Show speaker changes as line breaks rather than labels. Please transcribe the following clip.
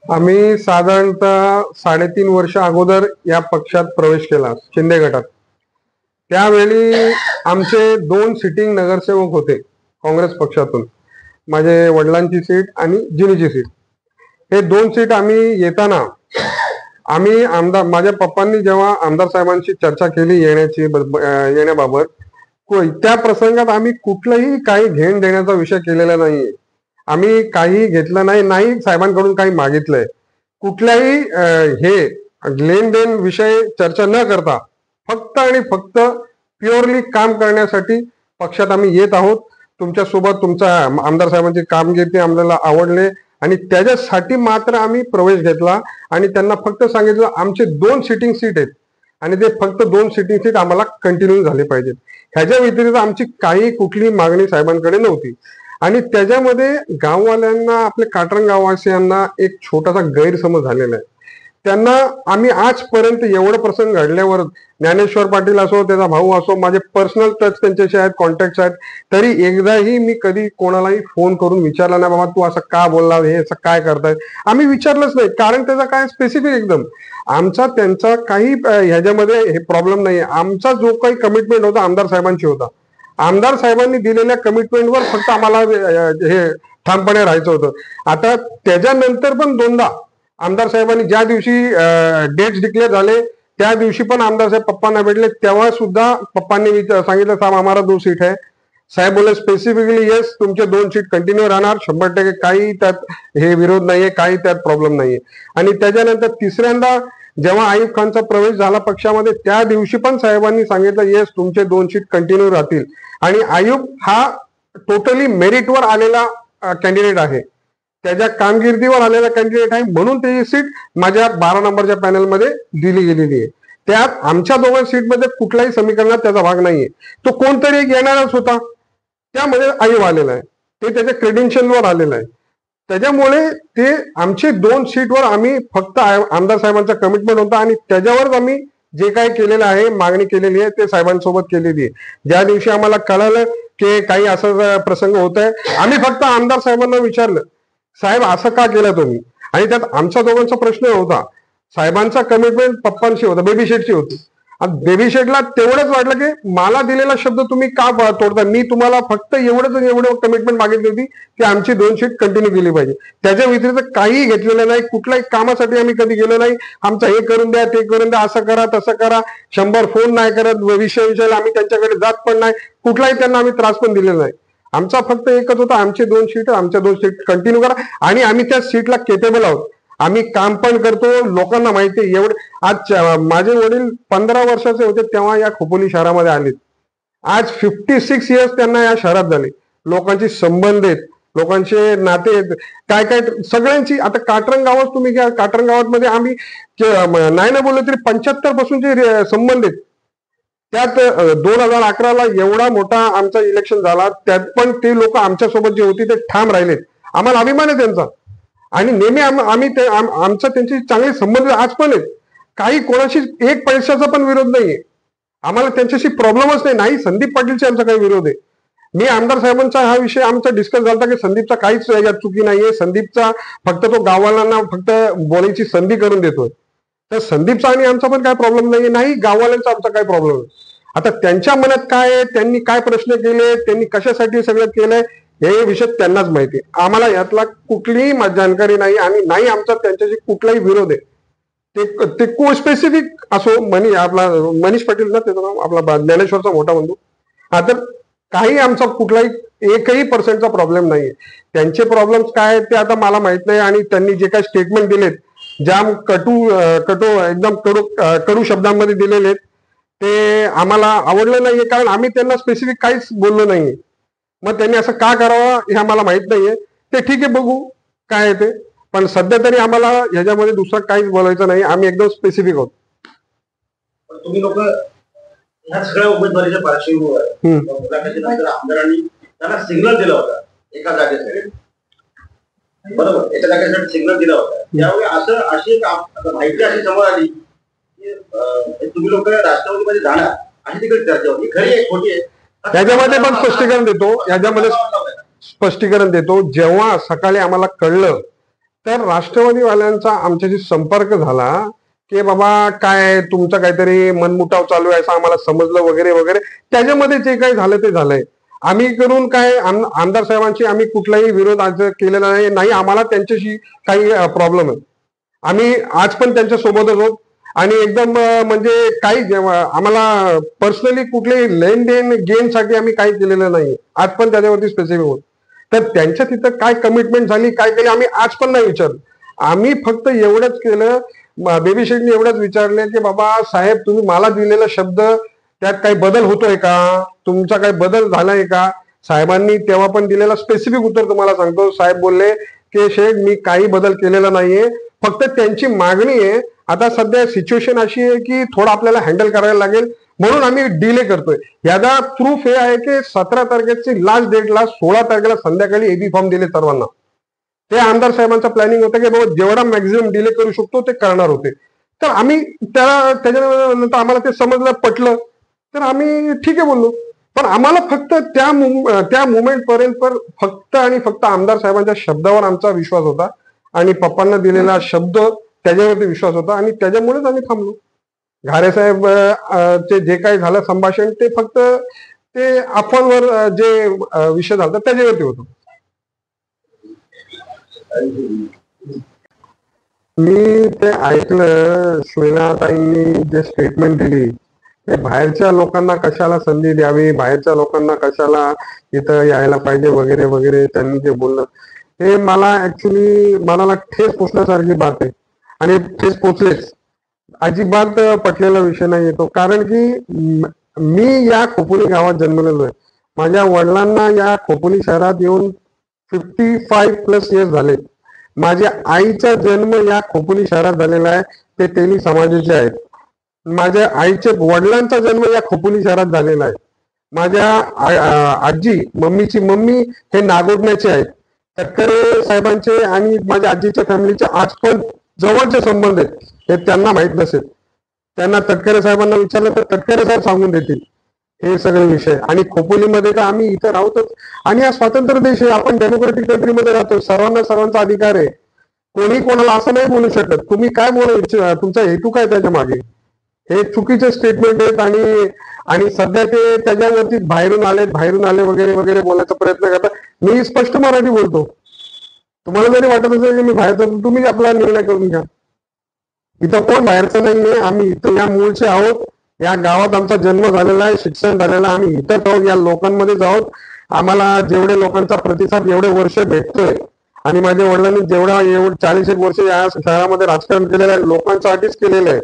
आम्ही साधारणतः 3.5 वर्ष अगोदर या पक्षात प्रवेश केला, शिंदे गटात. त्यावेळी आमचे 2 सिटिंग नगरसेवक होते काँग्रेस पक्षातून. माझे वडिलांची सीट आणि जिनीची सीट. हे 2 सीट आम्ही येताना आम्ही आमदार, माझ्या पप्पांनी जेव्हा आमदार साहेबांशी चर्चा केली येण्याबाबत, त्या प्रसंगात आम्ही कुठलंही काही घेण देण्याचा विषय केलेला नाहीये. आम्ही काही घेतलं नाही, नाही साहेबांकडून काही मागितलंय. कुठल्याही हे लेनदेन विषय चर्चा न करता फक्त आणि फक्त प्युअरली काम करण्यासाठी पक्षात आम्ही येत आहोत. तुमच्या सोबत तुमचा आमदार साहेबांची कामगिरी आम्हाला आवडले आणि त्याच्यासाठी मात्र आम्ही प्रवेश घेतला आणि त्यांना फक्त सांगितलं आमचे 2 सिटिंग सीट आहेत आणि ते फक्त 2 सिटिंग सीट आम्हाला कंटिन्यू झाले पाहिजेत. ह्याच्या व्यतिरिक्त आमची काही कुठली मागणी साहेबांकडे नव्हती. आणि त्याच्यामध्ये गाववाल्यांना, आपल्या काटरंग गाववासियांना एक छोटासा गैरसमज झालेला आहे. त्यांना आम्ही आजपर्यंत एवढं प्रसंग घडल्यावर, ज्ञानेश्वर पाटील असो, त्याचा भाऊ असो, माझे पर्सनल टच त्यांच्याशी आहेत, कॉन्टॅक्ट आहेत, तरी एकदाही मी कधी कोणालाही फोन करून विचारला नाही, बाबा तू असं का बोलला, हे असं काय करताय, आम्ही विचारलंच नाही. कारण त्याचा काय स्पेसिफिक एकदम आमचा त्यांचा काही ह्याच्यामध्ये हे प्रॉब्लेम नाही. आमचा जो काही कमिटमेंट होता आमदार साहेबांची होता. आमदार साहेबांनी दिलेल्या कमिटमेंटवर फक्त आम्हाला हे ठामपणे राहायचं होतं. आता त्याच्यानंतर पण 2दा आमदार साहेबांनी ज्या दिवशी डेट्स डिक्लेअर झाले त्या दिवशी पण आमदार साहेब पप्पांना भेटले, तेव्हा सुद्धा पप्पांनी सांगितलं साहेब हमारा 2 सीट है. साहेब बोले स्पेसिफिकली येस, तुमचे 2 सीट कंटिन्यू राहणार 100%, काही त्यात हे विरोध नाहीये, काही त्यात प्रॉब्लेम नाहीये. आणि त्याच्यानंतर 3ऱ्यांदा जेव्हा आयुब खानचा प्रवेश झाला पक्षामध्ये, त्या दिवशी पण साहेबांनी सांगितलं येस तुमचे 2 सीट कंटिन्यू राहतील. आणि आयुब हा टोटली मेरिटवर आलेला कॅन्डिडेट आहे, त्याच्या कामगिरीवर आलेला कॅन्डिडेट आहे, म्हणून त्याची सीट माझ्या 12 नंबरच्या पॅनलमध्ये दिली गेलेली आहे. त्यात आमच्या 2 सीटमध्ये कुठल्याही समीकरणात त्याचा भाग नाहीये. तो कोणतरी एक येणारच होता, त्यामध्ये आयुब आलेला आहे, ते त्याच्या क्रेडेन्शियलवर आलेलं आहे. त्याच्यामुळे ते आमचे 2 सीटवर आम्ही फक्त आमदार साहेबांचा कमिटमेंट होता आणि त्याच्यावरच आम्ही जे काही केलेलं आहे, मागणी केलेली आहे, ते साहेबांसोबत केलेली आहे. ज्या दिवशी आम्हाला कळालं की काही असं प्रसंग होत आहे, आम्ही फक्त आमदार साहेबांना विचारलं साहेब असं का केलं तुम्ही. आणि त्यात आमच्या दोघांचा प्रश्न होता, साहेबांचा कमिटमेंट पप्पांशी होता, बेबी शेठची होती. आणि बेबी शेठला तेवढंच वाटलं की मला दिलेला शब्द तुम्ही का तोडता. मी तुम्हाला फक्त एवढं कमिटमेंट मागितली होती की आमची 2 सीट कंटिन्यू केली पाहिजे. त्याच्या व्यतिरिक्त काही घेतलेलं नाही, कुठल्याही कामासाठी आम्ही कधी गेलो नाही. आमचं हे करून द्या, ते करून द्या, असं करा, तसं करा, 100 फोन नाही करत, विषयाला आम्ही त्यांच्याकडे जात पण नाही, कुठलाही त्यांना आम्ही त्रास पण दिलेला नाही. आमचा फक्त एकच होता, आमचे 2 सीट, आमच्या 2 सीट कंटिन्यू करा आणि आम्ही त्या सीटला केपेबल आहोत. आम्ही काम पण करतो, लोकांना माहिती आहे. एवढे आज माझे वडील 15 वर्षाचे होते तेव्हा या खोपोली शहरामध्ये आलेत. आज 56 इयर्स त्यांना या शहरात झाले. लोकांची संबंध आहेत, लोकांचे नाते आहेत, काय काय सगळ्यांची. आता काटरंग गावात तुम्ही घ्या, काटरंग गावात आम्ही नाही ना बोललो तरी 75 पासूनचे संबंध आहेत. त्यात 2011ला एवढा मोठा आमचा इलेक्शन झाला, त्यात पण ते लोक आमच्यासोबत जे होती ते ठाम राहिलेत. आम्हाला अभिमान आहे त्यांचा आणि नेहमी आम्ही आमचा त्यांचे चांगले संबंध आज पण आहेत. काही कोणाशी 1 पैशाचा पण विरोध नाहीये आम्हाला, त्यांच्याशी प्रॉब्लेमच नाही. संदीप पाटीलशी आमचा काही विरोध आहे. मी आमदार साहेबांचा हा विषय आमचा डिस्कस झाला की संदीपचा काहीच याच्यात चुकी नाहीये. संदीपचा फक्त तो गाववाल्यांना फक्त बोलायची संधी करून देतोय. तर संदीपचा आणि आमचा पण काय प्रॉब्लेम नाही, गाववाल्यांचा आमचा काय प्रॉब्लेम आहे. आता त्यांच्या मनात काय आहे, त्यांनी काय प्रश्न केले, त्यांनी कशासाठी सगळं केलंय, हे विषय त्यांनाच माहिती. आम्हाला यातला कुठलीही जानकारी नाही आणि नाही आमचा त्यांच्याशी कुठलाही विरोध आहे. ते को स्पेसिफिक असो, आपला मनीष पाटील ना त्याचं नाव, आपला ज्ञानेश्वरचा मोठा बंधू. हा, तर काही आमचा कुठलाही 1% प्रॉब्लेम नाहीये. त्यांचे प्रॉब्लेम्स काय आहेत ते आता मला माहित नाही. आणि त्यांनी जे काही स्टेटमेंट दिलेत, जाम एकदम कडू शब्दांमध्ये दिलेले आहेत, ते आम्हाला आवडलं नाहीये. कारण आम्ही त्यांना स्पेसिफिक काहीच बोललो नाहीये. मग त्यांनी असं का करावं हे आम्हाला माहित नाहीये. ते ठीक आहे, बघू काय आहे ते. पण सध्या तरी आम्हाला ह्याच्यामध्ये दुसरं काहीच बोलायचं नाही. आम्ही एकदम स्पेसिफिक आहोत.
तुम्ही लोक ह्या सगळ्या उमेदवारीच्या पार्श्वभूमीवर आमदारांनी त्यांना सिग्नल दिला होता एका जागेसाठी, बरोबर, एका जागेसाठी सिग्नल दिला होता. त्यावेळी अशी माहिती अशी समोर आली की तुम्ही लोक राष्ट्रवादीमध्ये जाणार अशी तिकडे चर्चा होती. खरी आहे, खोटी आहे,
याच्यामध्ये पण स्पष्टीकरण देतो. जेव्हा सकाळी आम्हाला कळलं तर राष्ट्रवादीवाल्यांचा आमच्याशी संपर्क झाला की बाबा काय तुमचं काहीतरी मनमुटाव चालू आहे असं आम्हाला समजलं वगैरे वगैरे. त्याच्यामध्ये जे काही झालं ते झालंय. आम्ही करून काय आमदार साहेबांशी आम्ही कुठलाही विरोध आज केलेला नाही. आम्हाला त्यांच्याशी काही प्रॉब्लेम आहे. आम्ही आज पण त्यांच्या सोबतच आहोत आणि एकदम म्हणजे काही आम्हाला पर्सनली कुठलेही लेन देन गेनसाठी आम्ही काही केलेलं नाही. आज पण त्याच्यावरती स्पेसिफिक होत. तर त्यांच्या तिथं काय कमिटमेंट झाली काय केली आम्ही आज पण नाही विचारलं. आम्ही फक्त एवढंच केलं, बेबी शेठने एवढंच विचारले की बाबा साहेब तुम्ही मला दिलेला शब्द त्यात काही बदल होतोय का, तुमचा काही बदल झालाय का. साहेबांनी तेव्हा पण दिलेला स्पेसिफिक उत्तर तुम्हाला सांगतो. साहेब बोलले की शेठ मी काही बदल केलेला नाहीये, फक्त त्यांची मागणी आहे. आता सध्या सिच्युएशन अशी आहे की थोडं आपल्याला हँडल करायला लागेल म्हणून आम्ही डिले करतोय. याचा प्रूफ हे आहे की 17 तारखेची लास्ट डेटला 16 तारखेला संध्याकाळी एबी फॉर्म दिले सर्वांना. ते आमदार साहेबांचं प्लॅनिंग होतं की बाबा जेवढा मॅक्झिमम डिले करू शकतो ते करणार होते. तर आम्ही त्याच्यानंतर आम्हाला ते समजलं पटलं तर आम्ही ठीक आहे बोललो. पण आम्हाला फक्त त्या मुवमेंट पर्यंत फक्त आणि फक्त आमदार साहेबांच्या शब्दावर आमचा विश्वास होता आणि पप्पांना दिलेला शब्द त्याच्यावरती विश्वास होता आणि त्याच्यामुळेच आम्ही थांबलो. घारे साहेब चे जे काही झालं संभाषण ते फक्त ते अफवांवर जे विषय झाला त्याच्यावरती होतं. मी ते ऐकलं श्वेताताईंनी जे स्टेटमेंट दिली ते बाहेरच्या लोकांना कशाला संधी द्यावी, बाहेरच्या लोकांना कशाला इथं यायला पाहिजे वगैरे वगैरे त्यांनी जे बोललं ते मला ऍक्च्युली मनाला ठेस पोचण्यासारखी बात आहे आणि ठेस पोचलेच. अजिबात पटलेला विषय नाही येतो. कारण की मी या खोपोली गावात जन्मलेलो आहे. माझ्या वडिलांना या खोपोली शहरात येऊन 55+ इयर्स झाले. माझ्या आईचा जन्म या खोपोली शहरात झालेला आहे. ते तेली समाजाचे आहेत. माझ्या आईच्या वडिलांचा जन्म या खोपोली शहरात झालेला आहे. माझ्या आजी मम्मीची मम्मी हे नागोडण्याचे आहेत. तटकरे साहेबांचे आणि माझ्या आजीच्या फॅमिलीचे आज पण जवळचे संबंध आहेत. हे त्यांना माहित नसेल. त्यांना तटकरे साहेबांना विचारलं तर तटकरे साहेब सांगून देतील हे सगळे विषय. आणि खोपोलीमध्ये तर आम्ही इथं राहतोच आणि हा स्वातंत्र्य देश आहे. आपण डेमोक्रेटिक कंट्रीमध्ये राहतो. सर्वांना सर्वांचा अधिकार आहे. कोणी कोणाला असं नाही बोलू शकत. तुम्ही काय बोलू इच्छिता, तुमचा हेतू काय त्याच्या मागे, हे चुकीचे स्टेटमेंट आहेत. आणि सध्या ते त्याच्यावरती बाहेरून आले वगैरे वगैरे बोलायचा प्रयत्न करतात. मी स्पष्ट मराठी बोलतो. तुम्हाला जरी वाटत असेल की मी बाहेरचा तुम्ही आपला निर्णय करून घ्या. इथं कोण बाहेरचं नाहीये. आम्ही इथं या मूळचे आहोत. या गावात आमचा जन्म झालेला आहे, शिक्षण झालेलं आहे. आम्ही इथंच आहोत, या लोकांमध्येच आहोत. आम्हाला जेवढे लोकांचा प्रतिसाद एवढे वर्ष भेटतोय आणि माझ्या वडिलांनी जेवढा 40 वर्ष या शहरामध्ये राजकारण केलेलं आहे लोकांसाठीच केलेलं आहे.